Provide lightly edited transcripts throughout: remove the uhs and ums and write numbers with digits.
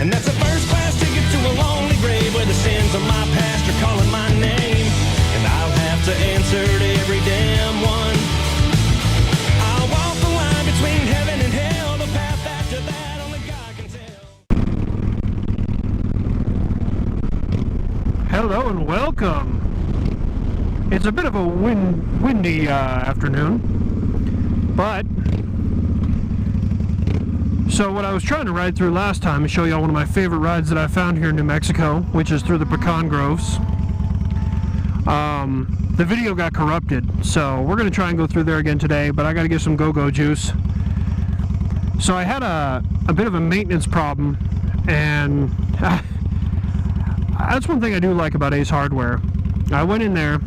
And that's a first class ticket to a lonely grave where the sins of my past are calling my name. And I'll have to answer to every damn one. I'll walk the line between heaven and hell. The path after that only God can tell. Hello and welcome. It's a bit of a windy afternoon, but so what I was trying to ride through last time and show y'all one of my favorite rides that I found here in New Mexico, which is through the pecan groves. The video got corrupted, so we're going to try and go through there again today, but I got to get some go-go juice. So I had a bit of a maintenance problem, and that's one thing I do like about Ace Hardware. I went in there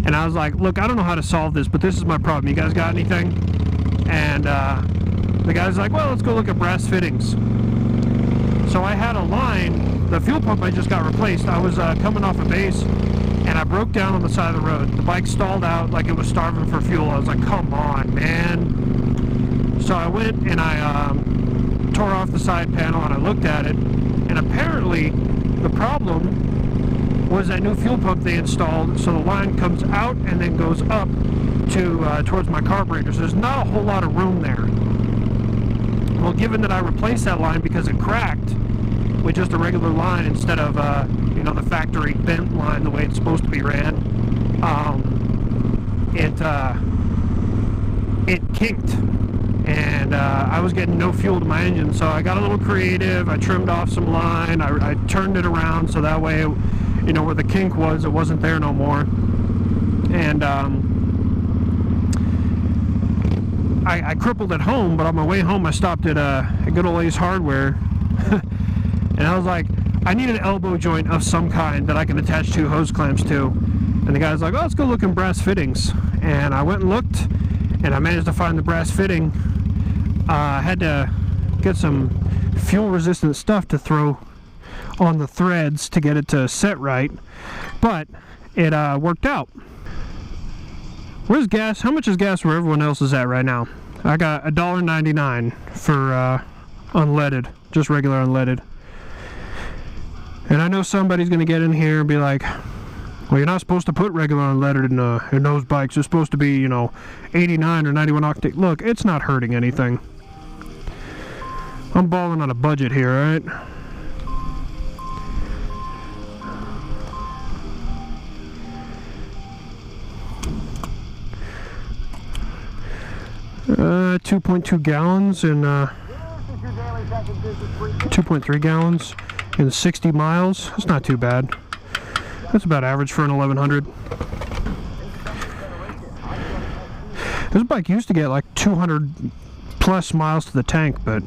and I was like, look, I don't know how to solve this, but this is my problem. You guys got anything? And the guy's like, well, let's go look at brass fittings. So I had a line, the fuel pump I just got replaced. I was coming off a base and I broke down on the side of the road. The bike stalled out like it was starving for fuel. I was like, come on, man. So I went and I tore off the side panel and I looked at it, and apparently the problem was that new fuel pump they installed, so the line comes out and then goes up to towards my carburetor. So there's not a whole lot of room there. Well, given that I replaced that line because it cracked with just a regular line instead of you know, the factory bent line the way it's supposed to be ran, it kinked, and I was getting no fuel to my engine. So I got a little creative. I trimmed off some line. I turned it around so that way, you know, where the kink was, it wasn't there no more. And I crippled at home, but on my way home I stopped at a good old Ace Hardware and I was like, I need an elbow joint of some kind that I can attach two hose clamps to. And the guy's like, oh, let's go look in brass fittings. And I went and looked, and I managed to find the brass fitting. I had to get some fuel resistant stuff to throw on the threads to get it to set right, but it worked out. Where's gas? How much is gas where everyone else is at right now? I got $1.99 for unleaded, just regular unleaded. And I know somebody's gonna get in here and be like, well, you're not supposed to put regular unleaded in those bikes. It's supposed to be, you know, 89 or 91 octane. Look, it's not hurting anything. I'm balling on a budget here, alright? Uh, 2.2 gallons and 2.3 gallons in 60 miles. That's not too bad. That's about average for an 1100. This bike used to get like 200 plus miles to the tank, but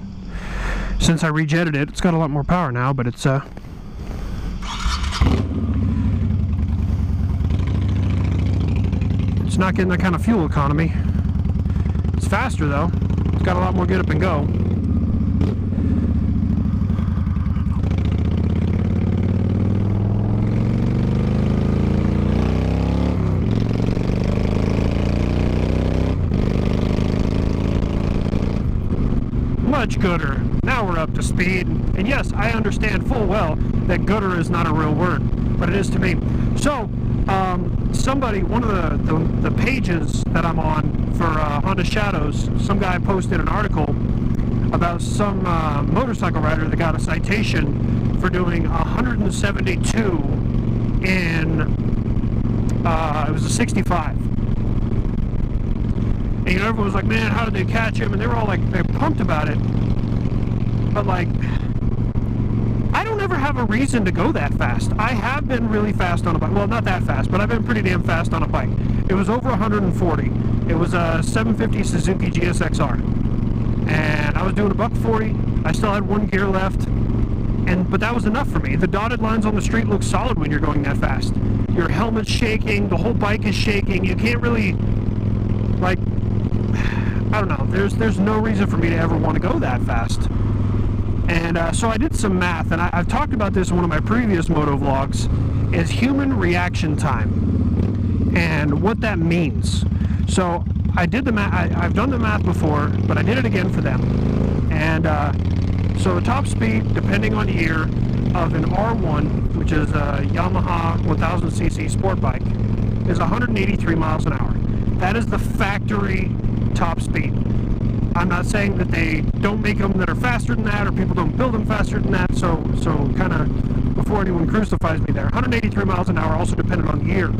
since I rejetted it, it's got a lot more power now, but it's not getting that kind of fuel economy. It's faster though. It's got a lot more get up and go. Much gooder. Now we're up to speed. And yes, I understand full well that gooder is not a real word, but it is to me. So, somebody, one of the pages that I'm on for Honda Shadows, some guy posted an article about some motorcycle rider that got a citation for doing 172 in, it was a 65. And you know, everyone was like, man, how did they catch him? And they were all like, they're pumped about it. But like, I don't ever have a reason to go that fast. I have been really fast on a bike. Well, not that fast, but I've been pretty damn fast on a bike. It was over 140. It was a 750 Suzuki GSXR. And I was doing $140. I still had one gear left. But that was enough for me. The dotted lines on the street look solid when you're going that fast. Your helmet's shaking, the whole bike is shaking. You can't really, like, I don't know. There's no reason for me to ever want to go that fast. And so I did some math, and I've talked about this in one of my previous moto vlogs, is human reaction time and what that means. So I did the math. I've done the math before, but I did it again for them. And So the top speed, depending on year, of an R1, which is a Yamaha 1000cc sport bike, is 183 miles an hour. That is the factory top speed. I'm not saying that they don't make them that are faster than that, or people don't build them faster than that, so kind of before anyone crucifies me there. 183 miles an hour also depended on the year.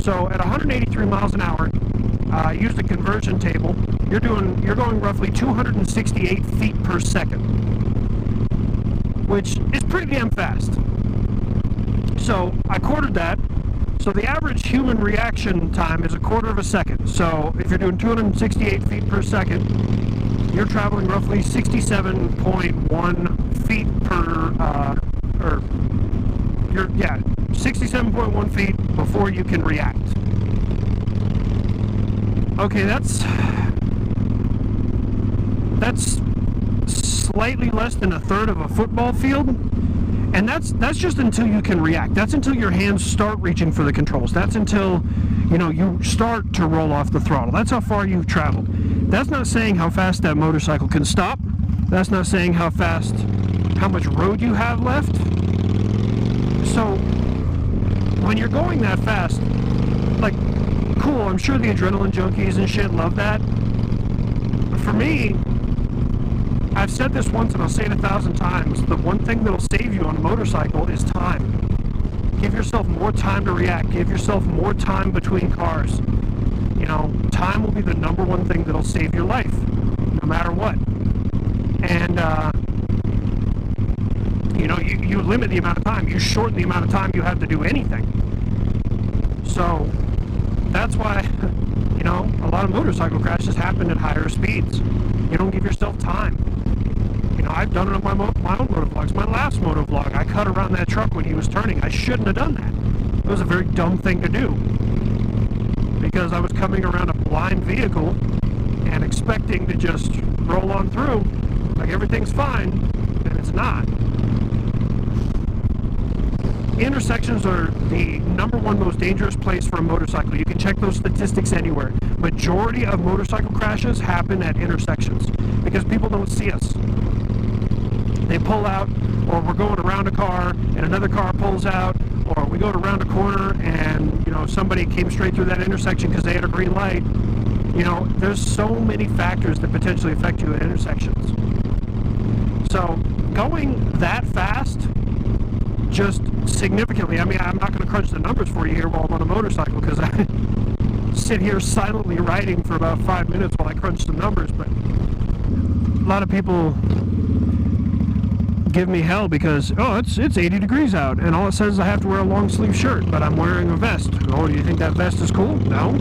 So at 183 miles an hour, use the conversion table, you're going roughly 268 feet per second, which is pretty damn fast. So I quartered that. So the average human reaction time is a quarter of a second. So if you're doing 268 feet per second, you're traveling roughly 67.1 feet per, 67.1 feet before you can react. Okay, that's slightly less than a third of a football field. And that's just until you can react. That's until your hands start reaching for the controls. That's until, you start to roll off the throttle. That's how far you've traveled. That's not saying how fast that motorcycle can stop. That's not saying how much road you have left. So when you're going that fast, like, cool, I'm sure the adrenaline junkies and shit love that. But for me, I've said this once and I'll say it 1,000 times, the one thing that'll save you on a motorcycle is time. Give yourself more time to react. Give yourself more time between cars. Time will be the number one thing that'll save your life, no matter what. And, you limit the amount of time. You shorten the amount of time you have to do anything. So, that's why, a lot of motorcycle crashes happen at higher speeds. You don't give yourself time. I've done it on my own motovlogs. My last motovlog, I cut around that truck when he was turning. I shouldn't have done that. It was a very dumb thing to do. Because I was coming around a blind vehicle and expecting to just roll on through like everything's fine, and it's not. Intersections are the number one most dangerous place for a motorcycle. You can check those statistics anywhere. Majority of motorcycle crashes happen at intersections because people don't see us. They pull out, or we're going around a car and another car pulls out, or we go around a corner and somebody came straight through that intersection because they had a green light. There's so many factors that potentially affect you at intersections. So going that fast just significantly, I'm not going to crunch the numbers for you here while I'm on a motorcycle because I sit here silently writing for about 5 minutes while I crunch the numbers, but a lot of people give me hell because, it's 80 degrees out and all it says is I have to wear a long sleeve shirt, but I'm wearing a vest. Oh, do you think that vest is cool? No.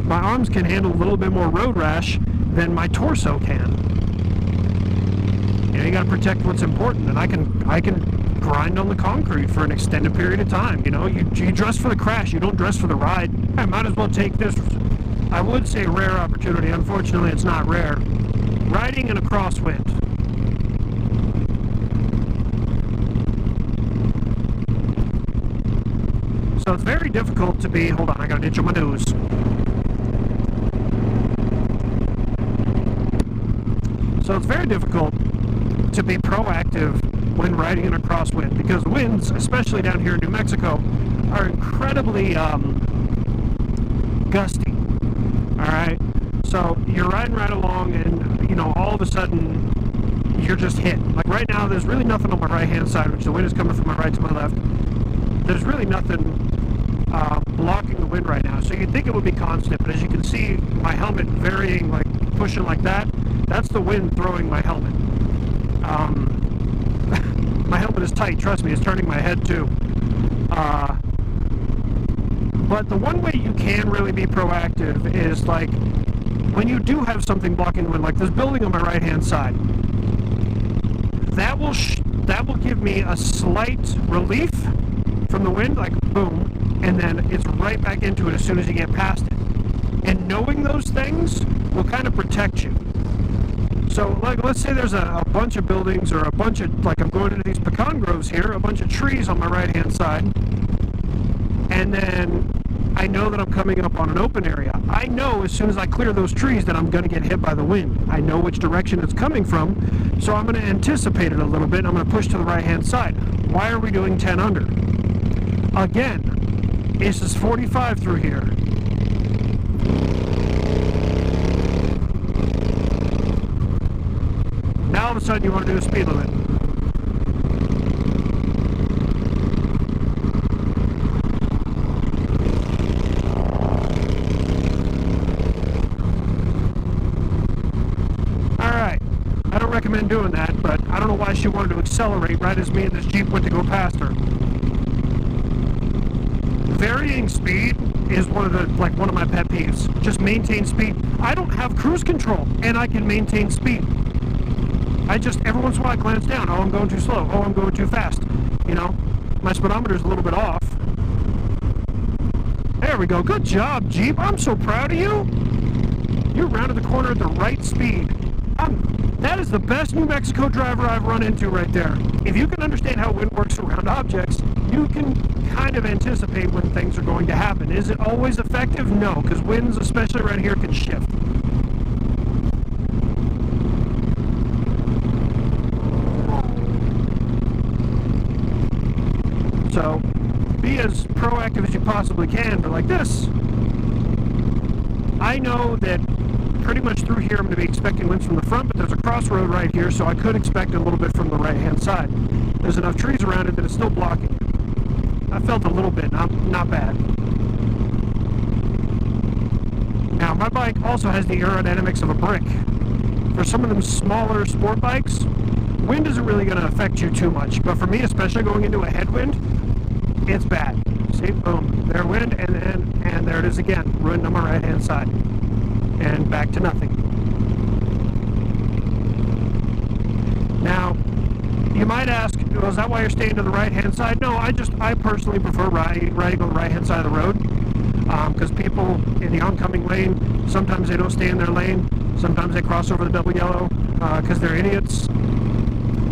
My arms can handle a little bit more road rash than my torso can. You gotta protect what's important, and I can grind on the concrete for an extended period of time. You dress for the crash, you don't dress for the ride. I might as well take this, I would say rare opportunity, unfortunately it's not rare, riding in a crosswind. So it's very difficult to be, hold on, I got an itch on my nose. So it's very difficult to be proactive when riding in a crosswind because winds, especially down here in New Mexico, are incredibly gusty. Alright? So you're riding right along and, all of a sudden you're just hit. Like right now, there's really nothing on my right hand side, which the wind is coming from my right to my left. There's really nothing blocking the wind right now, so you'd think it would be constant, but as you can see, my helmet varying, like pushing like that, that's the wind throwing my helmet. My helmet is tight, trust me, it's turning my head too. But the one way you can really be proactive is like when you do have something blocking the wind, like this building on my right hand side, that will give me a slight relief from the wind, like boom, and then it's right back into it as soon as you get past it. And knowing those things will kind of protect you. So, like, let's say there's a bunch of buildings or a bunch of, like, I'm going into these pecan groves here, a bunch of trees on my right-hand side, and then I know that I'm coming up on an open area. I know as soon as I clear those trees that I'm going to get hit by the wind. I know which direction it's coming from, so I'm going to anticipate it a little bit. I'm going to push to the right-hand side. Why are we doing 10 under? Again, this is 45 through here. Now all of a sudden you want to do a speed limit. Alright, I don't recommend doing that, but I don't know why she wanted to accelerate right as me and this Jeep went to go past her. Varying speed is one of my pet peeves. Just maintain speed. I don't have cruise control, and I can maintain speed. I just, every once in a while I glance down. Oh, I'm going too slow. Oh, I'm going too fast. You know, my speedometer's a little bit off. There we go. Good job, Jeep. I'm so proud of you. You rounded the corner at the right speed. That is the best New Mexico driver I've run into right there. If you can understand how wind works around objects, you can kind of anticipate when things are going to happen. Is it always effective? No, because winds, especially around here, can shift. So, be as proactive as you possibly can, but like this, I know that pretty much through here I'm going to be expecting winds from the front, but there's a crossroad right here, so I could expect a little bit from the right-hand side. There's enough trees around it that it's still blocking it. I felt a little bit, not bad. Now, my bike also has the aerodynamics of a brick. For some of them smaller sport bikes, wind isn't really going to affect you too much, but for me, especially going into a headwind, it's bad. See, boom, there wind, and there it is again, ruined on my right-hand side. And back to nothing. Now, you might ask, well, is that why you're staying to the right-hand side? No, I personally prefer riding on the right-hand side of the road, because people in the oncoming lane, sometimes they don't stay in their lane, sometimes they cross over the double yellow, because they're idiots.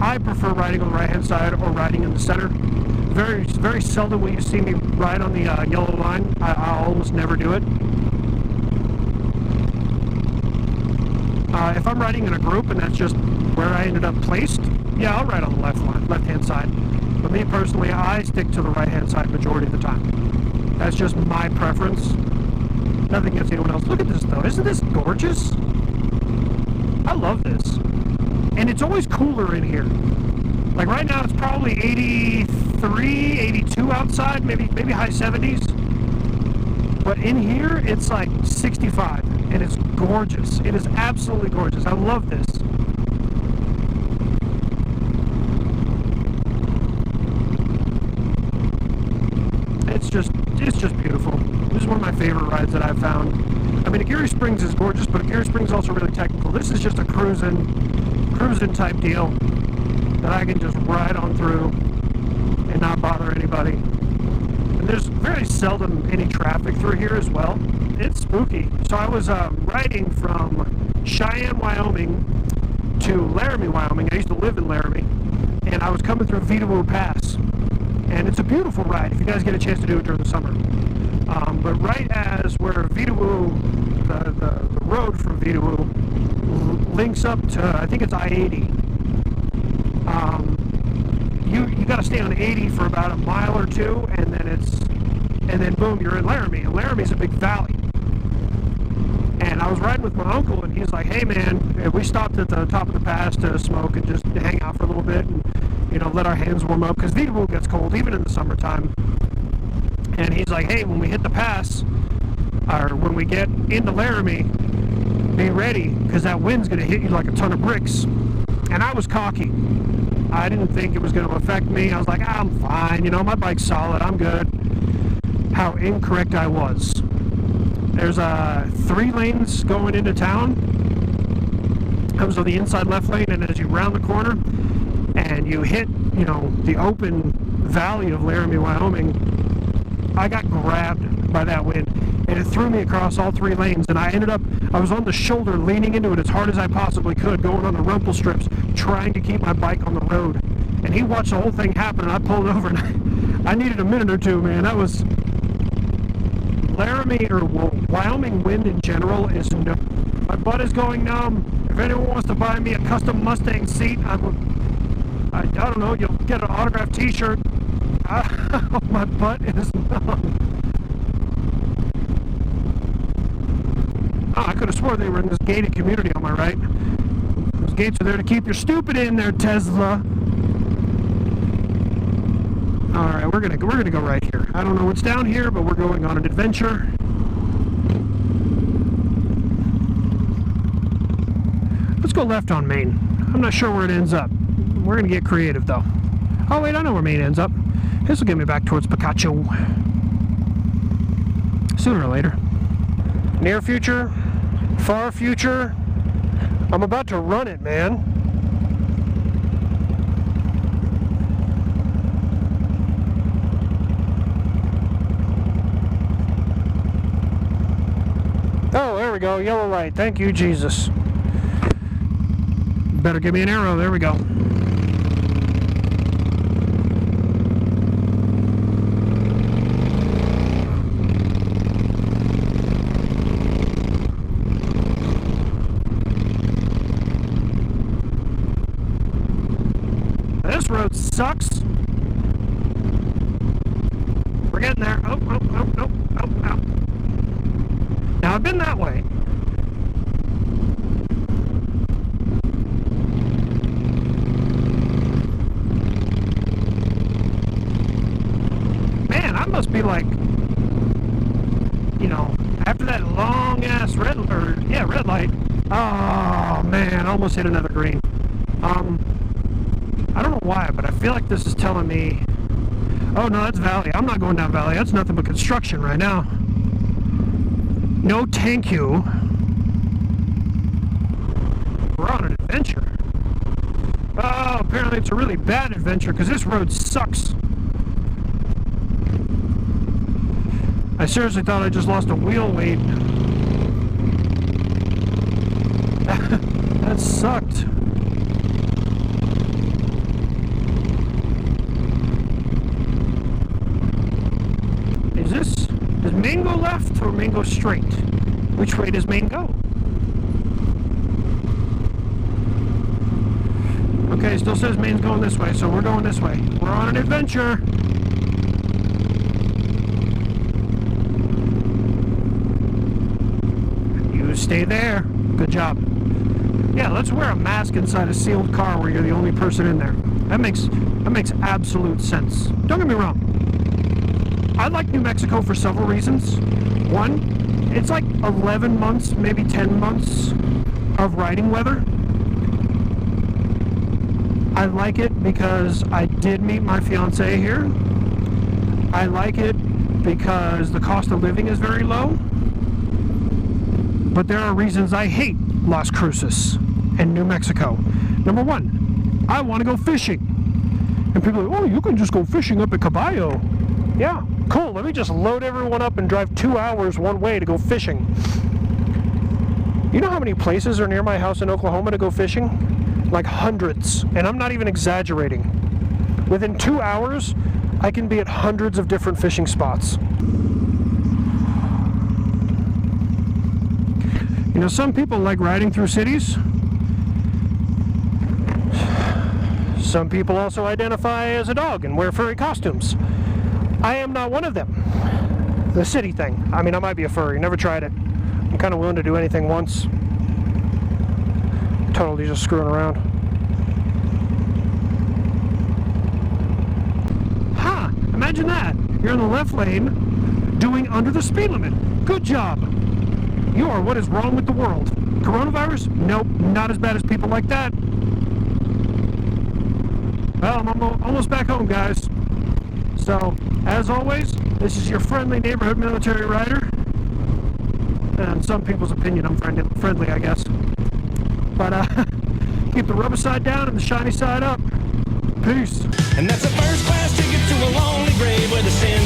I prefer riding on the right-hand side or riding in the center. Very, very seldom will you see me ride on the yellow line. I almost never do it. If I'm riding in a group and that's just where I ended up placed, yeah, I'll ride on the left-hand side. But me personally, I stick to the right-hand side majority of the time. That's just my preference. Nothing against anyone else. Look at this, though. Isn't this gorgeous? I love this. And it's always cooler in here. Like right now, it's probably 83, 82 outside, maybe high 70s. But in here, it's like 65, and it's gorgeous. It is absolutely gorgeous. I love this. It's just beautiful. This is one of my favorite rides that I've found. I mean, Aguirre Springs is gorgeous, but Aguirre Springs is also really technical. This is just a cruising type deal that I can just ride on through and not bother anybody. And there's very seldom any traffic through here as well. It's spooky. So I was riding from Cheyenne, Wyoming to Laramie, Wyoming. I used to live in Laramie. And I was coming through Vidawoo Pass. And it's a beautiful ride if you guys get a chance to do it during the summer. But right as where Vidawoo, the road from Vidawoo links up to, I think it's I-80. You got to stay on 80 for about a mile or two, and then boom, you're in Laramie. And Laramie's a big valley. And I was riding with my uncle, and he's like, "Hey man, we stopped at the top of the pass to smoke and just hang out for a little bit, and let our hands warm up because Vidawoo gets cold even in the summertime." And he's like, "Hey, when we hit the pass, or when we get into Laramie, be ready because that wind's going to hit you like a ton of bricks." And I was cocky. I didn't think it was going to affect me. I was like, I'm fine. My bike's solid. I'm good. How incorrect I was. There's 3 lanes going into town. Comes on the inside left lane, and as you round the corner and you hit, the open valley of Laramie, Wyoming, I got grabbed by that wind, and it threw me across all 3 lanes, and I was on the shoulder leaning into it as hard as I possibly could, going on the rumple strips, trying to keep my bike on the road. And he watched the whole thing happen, and I pulled over, and I needed a minute or two, man. That was Laramie or Wyoming wind in general is no. My butt is going numb. If anyone wants to buy me a custom Mustang seat, I don't know, you'll get an autographed t-shirt. My butt is numb. Oh, I could have swore they were in this gated community on my right. Those gates are there to keep your stupid in there, Tesla. Alright, we're gonna go right here. I don't know what's down here, but we're going on an adventure. Let's go left on Main. I'm not sure where it ends up. We're gonna get creative though. Oh wait, I know where Main ends up. This will get me back towards Picacho. Sooner or later. Near future, far future. I'm about to run it, man. Oh, there we go. Yellow light. Thank you, Jesus. Better give me an arrow. There we go. This road sucks. We're getting there. Oh. Now, I've been that way. Man, I must be like, you know, after that long-ass red light. Oh, man, I almost hit another green. I don't know why, but I feel like this is telling me, oh, no, that's Valley. I'm not going down Valley. That's nothing but construction right now. No, thank you. We're on an adventure. Oh, apparently it's a really bad adventure because this road sucks. I seriously thought I just lost a wheel weight. That sucked. Does Main go left or Main go straight? Which way does Main go? Okay, still says Main's going this way, so we're going this way. We're on an adventure. You stay there. Good job. Yeah, let's wear a mask inside a sealed car where you're the only person in there. That makes absolute sense. Don't get me wrong. I like New Mexico for several reasons. One, it's like 11 months, maybe 10 months of riding weather. I like it because I did meet my fiance here. I like it because the cost of living is very low. But there are reasons I hate Las Cruces and New Mexico. Number one, I want to go fishing. And people are like, oh, you can just go fishing up at Caballo. Yeah, cool. Let me just load everyone up and drive 2 hours one way to go fishing. You know how many places are near my house in Oklahoma to go fishing? Like hundreds. And I'm not even exaggerating. Within 2 hours, I can be at hundreds of different fishing spots. You know, some people like riding through cities. Some people also identify as a dog and wear furry costumes. I am not one of them. The city thing. I mean, I might be a furry. Never tried it. I'm kind of willing to do anything once. Totally just screwing around. Ha! Imagine that. You're in the left lane doing under the speed limit. Good job. You are what is wrong with the world. Coronavirus? Nope. Not as bad as people like that. Well, I'm almost back home, guys. So, as always, this is your friendly neighborhood military rider. And in some people's opinion, I'm friendly, I guess. But, keep the rubber side down and the shiny side up. Peace. And that's a first class ticket to a lonely grave where the sin